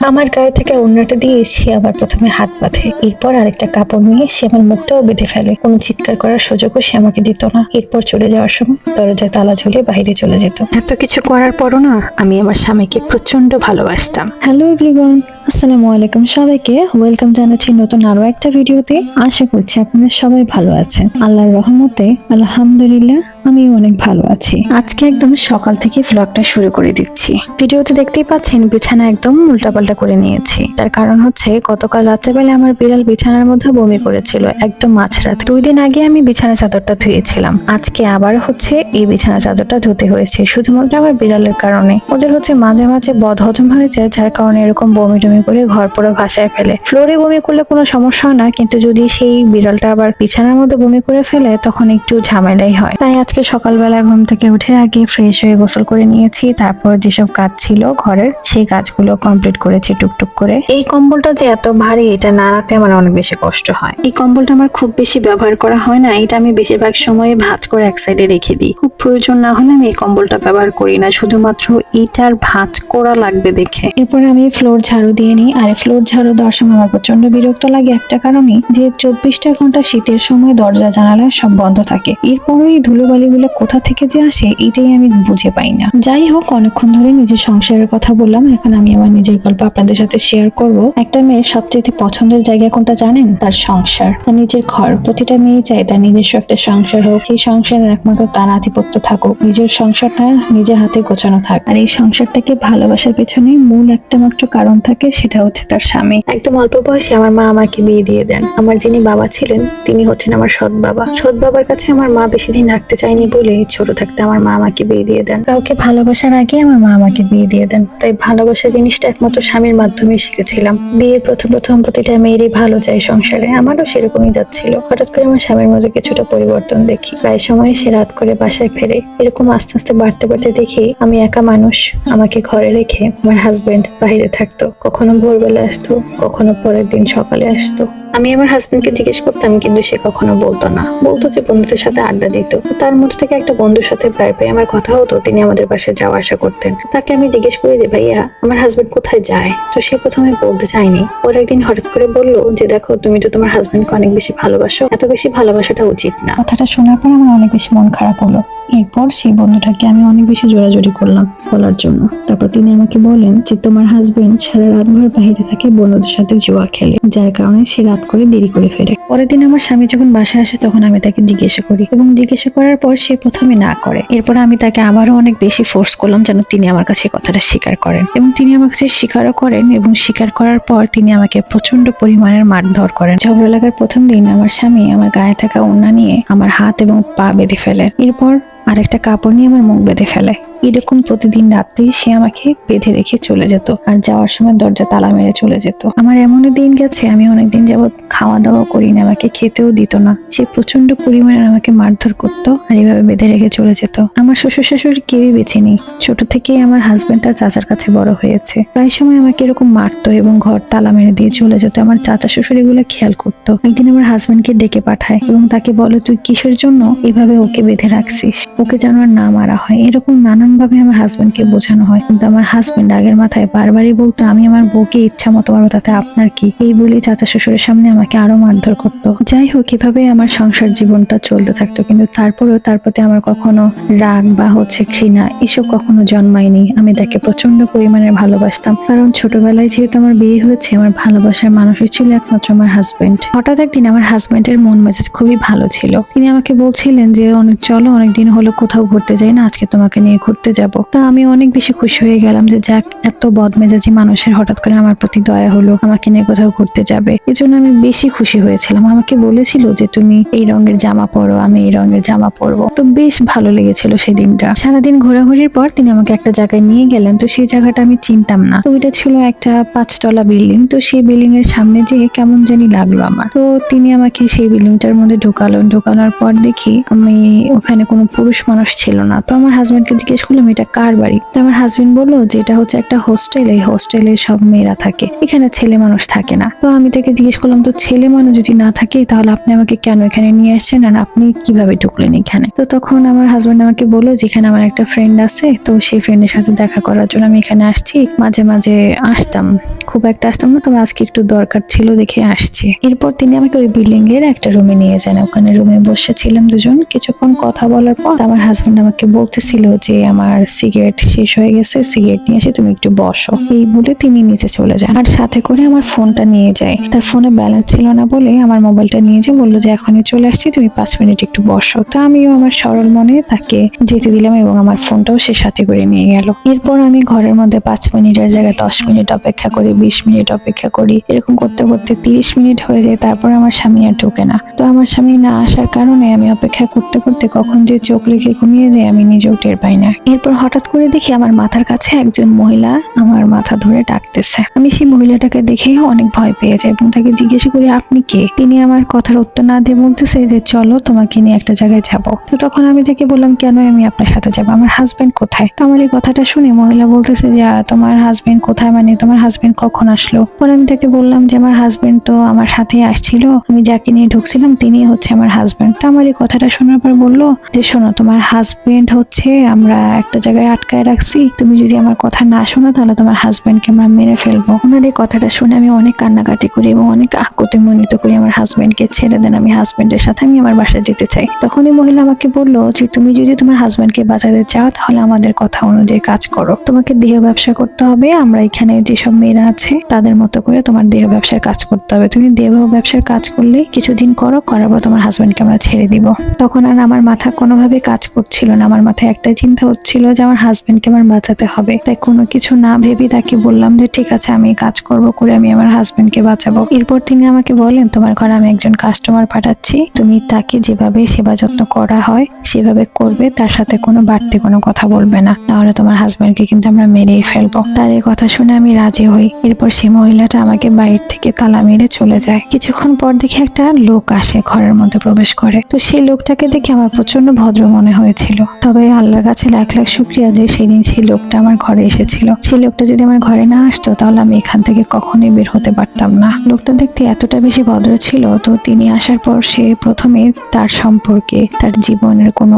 আমার গায়ে থেকে ওড়নাটা দিয়ে সে আবার প্রথমে হাত বাঁধে, এরপর আরেকটা কাপড় নিয়ে সে আমার মুখটাও বেঁধে ফেলে। কোনো চিৎকার করার সুযোগও সে আমাকে দিত না। এরপর চলে যাওয়ার সময় দরজায় তালা ঝুলিয়ে বাইরে চলে যেত। এত কিছু করার পরও না আমি আমার স্বামীকে প্রচন্ড ভালোবাসতাম। হ্যালো এভরিওয়ান, আসসালামু আলাইকুম সবাইকে। ওয়েলকাম জানাচ্ছি নতুন আরো একটা ভিডিওতে। আশা করছি আপনারা সবাই ভালো আছেন। আল্লাহর রহমতে আলহামদুলিল্লাহ আমিও অনেক ভালো আছি। আজকে একদম সকাল থেকে ভ্লগটা শুরু করে দিচ্ছি। ভিডিওতে দেখতেই পাচ্ছেন বিছানা একদম উল্টাপাল্টা করে নিয়েছি। তার কারণ হচ্ছে গতকাল রাত্রেবেলা আমার বিড়াল বিছানার মধ্যে বমি করেছিল একদম মাঝরাতে। 2 দিন আগে আমি বিছানা চাদরটা ধুয়েছিলাম, আজকে আবার হচ্ছে এই বিছানা চাদরটা ধুতে হয়েছে শুধুমাত্র আমার বিড়ালের কারণে। ওদের হচ্ছে মাঝে মাঝে বদহজম হয়ে যায়, যার কারণে এরকম বমি টমি করে ঘর পুরো ভাসায় ফেলে। ফ্লোরে বমি করলে কোনো সমস্যা হয় না, কিন্তু যদি সেই বিড়ালটা আবার বিছানার মধ্যে বমি করে ফেলে তখন একটু ঝামেলাই হয়। তাই আজকে সকালবেলা ঘুম থেকে উঠে আগে ফ্রেশ হয়ে গোসল করে নিয়েছি, তারপর যেসব কাজ ছিল ঘরের সেই কাজগুলো কমপ্লিট করেছি টুকটুক করে। এই কম্বলটা যে এত ভারী, এটা নাড়াতে আমার অনেক বেশি কষ্ট হয়। এই কম্বলটা আমার খুব বেশি ব্যবহার করা হয় না, এটা আমি বেশিরভাগ সময় ভাঁজ করে এক সাইডে রেখে দিই। খুব প্রয়োজন না হলে আমি এই কম্বলটা ব্যবহার করি না, শুধুমাত্র এটার ভাঁজ করা লাগবে দেখে। এরপর আমি ফ্লোর ঝাড়ু দিয়ে নিই। আর ফ্লোর ঝাড়ু দেওয়ার সময় আমার প্রচন্ড বিরক্ত লাগে একটা কারণে, যে 24টা ঘন্টা শীতের সময় দরজা জানালা সব বন্ধ থাকে। এরপরও এই ধুলোবালিগুলো কোথা থেকে যে আসে এটাই আমি বুঝে পাই না। যাই হোক, অনেকক্ষণ ধরে নিজের সংসারের কথা বললাম, এখন আমি আমার নিজের গল্প আপনাদের সাথে শেয়ার করব। একটা মেয়ের সবচেয়ে পছন্দের জায়গা কোনটা জানেন? তার সংসার, তার নিজের ঘর। প্রতিটা মেয়ে চায় তার নিজস্ব একটা সংসার হোক, সেই সংসারের একমাত্র তার আধিপত্য থাকুক, নিজের সংসারটা নিজের হাতে গোছানো থাক। আর এই সংসারটাকে ভালোবাসার পেছনে মূল একটা মাত্র কারণ থাকে, সেটা হচ্ছে তার স্বামী। একদম অল্প বয়সে আমার মা আমাকে বিয়ে দিয়ে দেন। আমার যিনি বাবা ছিলেন তিনি হচ্ছেন আমার সৎ বাবা। সৎ বাবার কাছে আমার মা বেশি দিন রাখতে চায়নি বলে ছোট থাকতে আমার মা আমাকে বিয়ে দিয়ে দেন। কাউকে ভালোবাসার আগে আমার মা আমাকে বিয়ে দিয়ে দেন, তাই ভালোবাসা জিনিসটা একমাত্র স্বামীর মাধ্যমে শিখেছিলাম। বিয়ের প্রথম প্রতিটা মেয়েরই ভালো যায় সংসারে, আমারও সেরকমই যাচ্ছিল। হঠাৎ করে আমার স্বামীর মধ্যে কিছুটা পরিবর্তন দেখি। প্রায় সময় সে রাত করে বাসায় ফেরে। এরকম আস্তে আস্তে বাড়তে বাড়তে দেখি আমি একা মানুষ, আমাকে ঘরে রেখে আমার হাজবেন্ড বাইরে থাকতো। কখনো ভোরবেলা আসতো, কখনো পরের দিন সকালে আসতো। আমি আমার হাজবেন্ডকে জিজ্ঞেস করতাম, কিন্তু সে কখনো বলতো না। বলতো যে বন্ধুদের সাথে আড্ডা দিত। তার মধ্যে থেকে একটা বন্ধুর সাথে প্রায় প্রায় আমার কথা হতো, তিনি আমাদের বাসায় যাওয়া আসা করতেন। তাকে আমি জিজ্ঞেস করি যে ভাইয়া আমার হাজবেন্ড কোথায় যায়, তো সে প্রথমে বলতে চায়নি। পরে একদিন হঠাৎ করে বললো যে দেখো, তুমি তো তোমার হাজবেন্ডকে অনেক বেশি ভালোবাসো, এত বেশি ভালোবাসাটা উচিত না। কথাটা শোনার পর আমার অনেক বেশি মন খারাপ হলো। এরপর সেই বন্ধুটাকে আমি অনেক বেশি জোরাজোরি করলাম বলার জন্য। তারপর তিনি আমাকে বলেন যে তোমার হাজবেন্ড সারা রাত ভর বাইরে থাকে, বন্ধুদের সাথে জুয়া খেলে, যার কারণে সে রাত করে দেরি করে ফেরে। পরের দিন আমার স্বামী যখন বাসায় আসে তখন আমি তাকে জিজ্ঞাসা করি, এবং জিজ্ঞাসা করার পর সে প্রথমে না করে। এরপর আমি তাকে আবারও অনেক বেশি ফোর্স করলাম যেন তিনি আমার কাছে কথাটা স্বীকার করেন, এবং তিনি আমার কাছে স্বীকারও করেন। এবং স্বীকার করার পর তিনি আমাকে প্রচন্ড পরিমাণের মারধর করেন। ঝগড়া লাগার প্রথম দিন আমার স্বামী আমার গায়ে থাকা ওড়না নিয়ে আমার হাত এবং পা বেঁধে ফেলে, এরপর আরেকটা কাপড় নিয়ে আমার মুখ বেঁধে ফেলে। এরকম প্রতিদিন রাত্রেই সে আমাকে বেঁধে রেখে চলে যেত, আর যাওয়ার সময় দরজা তালা মেরে চলে যেত। আমার এমনই দিন গেছে, আমি অনেকদিন যাবৎ খাওয়া দাওয়া করি না, আমাকে খেতেও দিত না। সে প্রচন্ড পরিমাণে আমাকে মারধর করতো আর এইভাবে বেঁধে রেখে চলে যেত। আমার শ্বশুর শাশুড়ি কেউই বেঁচে নেই। ছোট থেকেই আমার হাজবেন্ড তার চাচার কাছে বড় হয়েছে। প্রায় সময় আমাকে এরকম মারতো এবং ঘর তালা মেরে দিয়ে চলে যেত। আমার চাচা শ্বশুর এগুলো খেয়াল করতো। একদিন আমার হাজবেন্ডকে ডেকে পাঠায় এবং তাকে বলে, তুই কিসের জন্য এভাবে ওকে বেঁধে রাখছিস, ওকে যেন আর না মারা হয়। এরকম নানান ভাবে আমার হাজবেন্ডকে বোঝানো হয়, কিন্তু আমার হাজবেন্ড আগের মাথায় বারবারই বলতো আমি আমার বউকে ইচ্ছা মতো মারবো, তাতে আপনার কি। এই বলে চাচা শ্বশুরের সামনে আমাকে আরো মারধর করতো। যাই হোক, এভাবে আমার সংসার জীবনটা চলতে থাকতো, কিন্তু তারপরেও তার প্রতি আমার কখনো রাগ বা ঘৃণা এসব কখনো জন্মায়নি। আমি তাকে প্রচন্ড পরিমাণে ভালোবাসতাম, কারণ ছোটবেলায় যেহেতু আমার বিয়ে হয়েছে, আমার ভালোবাসার মানুষই ছিল একমাত্র আমার হাজবেন্ড। হঠাৎ একদিন আমার হাজবেন্ডের মন মেজাজ খুবই ভালো ছিল। তিনি আমাকে বলছিলেন যে চলো, অনেকদিন হলো কোথাও ঘুরতে যাই না, আজকে তোমাকে নিয়ে ঘুরতে যাব। তা আমি অনেক বেশি খুশি হয়ে গেলাম যে যাক, এত বদমেজাজি মানুষের হঠাৎ করে আমার প্রতি দয়া হলো, আমাকে নিয়ে কোথাও ঘুরতে যাবে। এজন্য আমি বেশি খুশি হয়েছিলাম। আমাকে বলেছিল যে তুমি এই রঙের জামা পরো, আমি এই রঙের জামা পরবো। তো বেশ ভালো লেগেছিল সেই দিনটা। সারাদিন ঘোরাঘুরির পর তিনি আমাকে একটা জায়গায় নিয়ে গেলেন। তো সেই জায়গাটা আমি চিনতাম না। তো ওইটা ছিল একটা 5 তলা বিল্ডিং। তো সেই বিল্ডিং এর সামনে যেয়ে কেমন জানি লাগলো আমার। তো তিনি আমাকে সেই বিল্ডিংটার মধ্যে ঢোকানোর পর দেখি আমি ওখানে কোনো পুরুষ মানুষ ছিল না। তো আমার হাজবেন্ডকে জিজ্ঞেস করলাম এটা কার বাড়ি। তো আমার হাজবেন্ড বললো যে এটা হচ্ছে একটা হোস্টেল, এই হোস্টেলে সব মেয়েরা থাকে, এখানে ছেলে মানুষ থাকে না। তো আমি তাকে জিজ্ঞেস করলাম তো ছেলে মানুষ যদি না থাকে তাহলে আপনি আমাকে কেন এখানে নিয়ে আসছেন আর আপনি কিভাবে ঢুকলেন এখানে? তো তখন আমার হাজবেন্ড আমাকে বললো যেখানে আমার একটা ফ্রেন্ড আছে, তো সেই ফ্রেন্ডের সাথে দেখা করার জন্য আমি এখানে আসছি। মাঝে মাঝে আসতাম, খুব একটা আসতাম না, তবে আজকে একটু দরকার ছিল দেখে আসছি। এরপর তিনি আমাকে ওই বিল্ডিং এর একটা রুমে নিয়ে যান। ওখানে রুমে বসেছিলাম দুজন, কিছুক্ষণ কথা বলার পর আমার হাজবেন্ড আমাকে বলতেছিল যে আমার সিগারেট শেষ হয়ে গেছে, সিগারেট নিয়ে এসে তুমি একটু বসো, এই বলে তিনি নিচে চলে যান আর সাথে করে আমার ফোনটা নিয়ে যায়। তার ফোনে ব্যালেন্স ছিল না বলে আমার মোবাইলটা নিয়ে যায়, বললো যে এখনই চলে আসছি, তুমি 5 মিনিট একটু বসো। তো আমিও আমার সরল মনে তাকে যেতে দিলাম এবং আমার ফোনটাও সে সাথে করে নিয়ে গেল। এরপর আমি ঘরের মধ্যে 5 মিনিটের জায়গায় 10 মিনিট অপেক্ষা করি, 20 মিনিট অপেক্ষা করি, এরকম করতে করতে 30 মিনিট হয়ে যায়। তারপর আমার স্বামী আর ঢোকে না। তো আমার স্বামী না আসার কারণে আমি অপেক্ষা করতে করতে কখন যে চোখ লেগে ঘুমিয়ে যায় আমি নিজেও টের পাই না। এরপর হঠাৎ করে দেখি আমার মাথার কাছে একজন মহিলা আমার মাথা ধরে ডাকতেছে। আমি সেই মহিলাটাকে দেখে অনেক ভয় পেয়ে যাই এবং তাকে জিজ্ঞেস করি আপনি কে? তিনি আমার কথার উত্তর না দিয়ে বলতেছে যে চলো তোমাকে নিয়ে একটা জায়গায় যাব। তো তখন আমি তাকে বললাম কেন আমি আপনার সাথে যাব, আমার হাজবেন্ড কোথায়? তো আমার এই কথাটা শুনে মহিলা বলতেছে যে তোমার হাজবেন্ড কোথায়, মানে তোমার হাজবেন্ড কখন আসলো? পরে আমি তাকে বললাম যে আমার হাজবেন্ড তো আমার সাথেই আসছিল, আমি যাকে নিয়ে ঢুকছিলাম তিনি হচ্ছে আমার হাজবেন্ড। তো আমার এই কথাটা শোনার পর বললো যে শোনো, তোমার হাজবেন্ড হচ্ছে আমরা একটা জায়গায় আটকায় রাখছি, তুমি যদি আমার কথা না শোনো তাহলে তোমার হাজবেন্ডকে আমরা মেরে ফেলবো। ওনার এই কথাটা শুনে আমি অনেক কান্নাকাটি করি এবং অনেক আকুতি মনিত করি আমার হাজবেন্ডকে ছেড়ে দেন, আমি হাজবেন্ডের সাথে আমি আমার বাসায় যেতে চাই। তখন এই মহিলা আমাকে বললো যে তুমি যদি তোমার হাজবেন্ডকে বাঁচাতে চাও তাহলে আমাদের কথা অনুযায়ী কাজ করো, তোমাকে দেহ ব্যবসা করতে হবে, আমরা এখানে যেসব মেয়েরা আছে তাদের মতো করে তোমার দেহ ব্যবসার কাজ করতে হবে, তুমি দেহ ব্যবসার কাজ করলে কিছুদিন করো, করার পর তোমার হাজবেন্ডকে আমরা ছেড়ে দিব। তখন আর আমার মাথা কোনোভাবে কাজ করছিল না, আমার মাথায় একটাই চিন্তা হচ্ছিল যে আমার হাজবেন্ডকে আমার বাঁচাতে হবে। তাই কোনো কিছু না ভেবে তাকে বললাম যে ঠিক আছে আমি কাজ করব, করে আমি আমার হাজবেন্ডকে বাঁচাবো। এরপর তিনি আমাকে বলেন তোমার ঘরে আমি একজন কাস্টমার পাঠাচ্ছি, তুমি তাকে যেভাবে সেবা যত্ন করা হয় সেভাবে করবে, তার সাথে কোনো বাড়তি কোনো কথা বলবে না, তাহলে তোমার হাজবেন্ডকে কিন্তু আমরা মেরেই ফেলবো। তার এই কথা শুনে আমি রাজি হই। এরপর সেই মহিলাটা আমাকে বাইরে থেকে তালা মেরে চলে যায়। কিছুক্ষণ পর দেখি একটা লোক আসে, ঘরের মধ্যে প্রবেশ করে। তো সেই লোকটাকে দেখে আমার প্রচন্ড ভদ্র মনে হয়েছিল, তবে আল্লাহর কাছে লাখ লাখ শুকরিয়া যে সেদিন সেই লোকটা আমার ঘরে এসেছিল। সেই লোকটা যদি আমার ঘরে না আসতো তাহলে আমি এখান থেকে কখনোই বের হতে পারতাম না। লোকটা দেখতে এতটা বেশি ভদ্র ছিল। তো তিনি আসার পর সে প্রথমে তার সম্পর্কে, তার জীবনের কোনো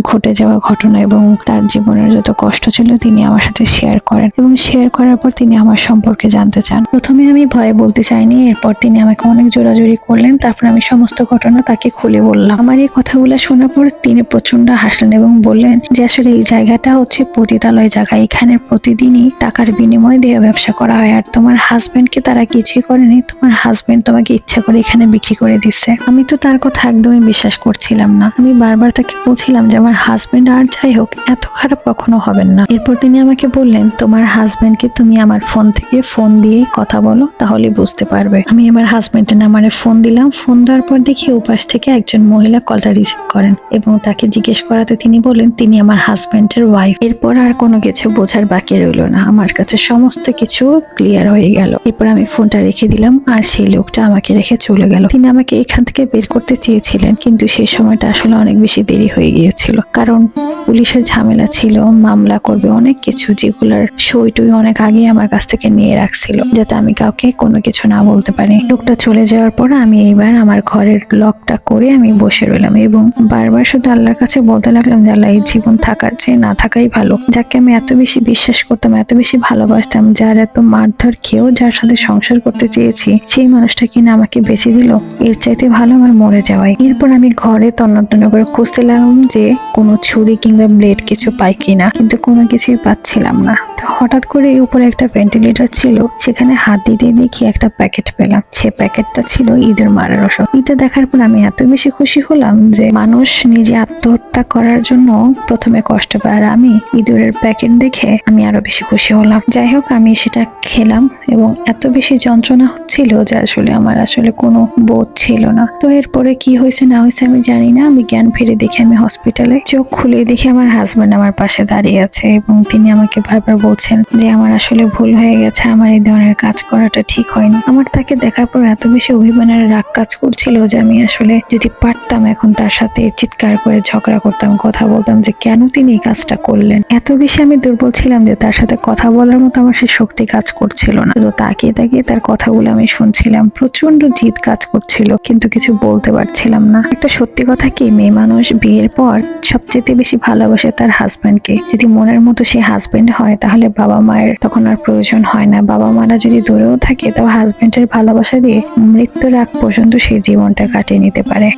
ঘটে যাওয়া ঘটনা এবং তার জীবনের যত কষ্ট ছিল তিনি আমার সাথে শেয়ার করেন এবং শেয়ার করার পর তিনি আমার সম্পর্কে জানতে চান। প্রথমে আমি ভয়ে বলতে চাইনি, এরপর তিনি আমাকে অনেক জোরাজোরি করলেন, তারপর আমি সমস্ত ঘটনা তাকে খুলে বললাম। আমার এই কথাগুলো শোনার পর তিনি প্রচন্ড হাসলেন এবং বললেন যে আসলে এই জায়গাটা হচ্ছে পতিতালয় জায়গা, এখানে প্রতিদিনই টাকার বিনিময়ে দেহ ব্যবসা করা হয়, আর তোমার হাজবেন্ডকে তারা কিছুই করেনি, তোমার হাজবেন্ড তোমাকে ইচ্ছা করে এখানে বিক্রি করে দিচ্ছে। আমি তো তার কথা একদমই বিশ্বাস করছিলাম না। আমি বারবার তাকে বলছিলাম যে আমার হাজবেন্ড আর যাই হোক এত খারাপ কখনো হবেন না। এরপর তিনি আমাকে বললেন তোমার হাজবেন্ডকে তুমি আমার ফোন থেকে ফোন দিয়ে কথা বলো, তাহলে বুঝতে পারবে। আমি আমার হাজবেন্ডের নাম্বারে ফোন দিলাম। ফোন দেওয়ার পর দেখি উপাস থেকে একজন মহিলা কলটা রিসিভ করেন এবং তাকে জিজ্ঞেস করাতে তিনি বলেন তিনি আমার হাজবেন্ডের ওয়াইফ। এরপর আর কোনো কিছু বোঝার বাকি রইল না, আমার কাছে সমস্ত কিছু ক্লিয়ার হয়ে গেল। এরপর আমি ফোনটা রেখে দিলাম আর সেই লোকটা আমাকে রেখে চলে গেল। তিনি আমাকে এখান থেকে বের করতে চেয়েছিলেন, কিন্তু সেই সময়টা আসলে অনেক বেশি দেরি হয়ে গিয়েছিল, কারণ পুলিশের ঝামেলা ছিল, মামলা করবে অনেক কিছু, যেগুলোর সইটুই অনেক আগে আমার কাছ থেকে নিয়ে রাখছিল যাতে আমি কাউকে কোনো কিছু না বলতে পারি। লোকটা চলে যাওয়ার পর আমি এইবার আমার ঘরের লকটা করে আমি বসে রইলাম এবং বারবার শুধু আল্লাহর কাছে বলতে লাগলাম যে আল্লাহ এই জীবন থাকার চেয়ে না থাকাই ভালো। যাকে আমি এত বেশি বিশ্বাস করতাম, এত বেশি ভালোবাসতাম, যার এত মারধর খেয়েও যার সাথে সংসার করতে চেয়েছি, সেই মানুষটা কিনা আমাকে বেঁচে দিল, এর চাইতে ভালো আমার মরে যাওয়াই। এরপর আমি ঘরে তন্ন করে খুঁজতে লাগলাম যে কোনো ছুরি কিংবা ব্লেড কিছু পাই কিনা, কিন্তু কোনো কিছুই পাচ্ছিলাম না। তো হঠাৎ করে উপরে একটা ভেন্টিলেটর ছিল, সেখানে হাত দিতে দেখি একটা প্যাকেট পেলাম। সে প্যাকেটটা ছিল ইঁদুর মারার ওষুধ। এটা দেখার পর আমি এত বেশি খুশি হলাম যে মানুষ নিজে আত্মহত্যা করার জন্য প্রথমে কষ্ট পায়, আর আমি ইঁদুরের প্যাকেট দেখে আমি আরো বেশি খুশি হলাম। যাই হোক আমি সেটা খেলাম এবং এত বেশি যন্ত্রণা হচ্ছিল যে আসলে আমার আসলে কোনো বোধ ছিল না। তো এরপরে কি হয়েছে না হয়েছে আমি জানি না। আমি জ্ঞান ফিরে দেখি আমি হসপিটালে, চোখ খুলে দেখি আমার হাজবেন্ড আমার পাশে দাঁড়িয়ে আছে এবং তিনি আমাকে বারবার বলছেন যে আমার আসলে ভুল হয়ে গেছে, আমার এই ধরনের কাজ করাটা ঠিক হয়নি। আমার তাকে দেখার পর এত বেশি অভিমানের রাগ কাজ করছিল যে আমি আসলে যদি পারতাম এখন তার সাথে চিৎকার করে ঝগড়া করতাম, কথা বলতাম যে কেন তিনি এই কাজটা করলেন। এত বেশি আমি দুর্বল ছিলাম যে তার সাথে কথা বলার মতো আমার সে শক্তি কাজ করছিল না। শুধু তাকিয়ে তাকিয়ে তার কথাগুলো আমি শুনছিলাম। প্রচন্ড জিদ কাজ করছিল, কিন্তু কিছু বলতে পারছিলাম না। একটা সত্যি কথা কি, মেয়ে মানুষ বিয়ের পর সবচেয়ে বেশি ভালোবাসে তার হাজবেন্ডকে। যদি মনের মতো সে হাজবেন্ড হয় তাহলে বাবা মায়ের তখন আর প্রয়োজন হয় না। বাবা মারা যদি দূরেও থাকে তাও হাজবেন্ডের ভালোবাসা দিয়ে মৃত্যুর আগ পর্যন্ত সেই জীবনটা কাটিয়ে নিতে পারে।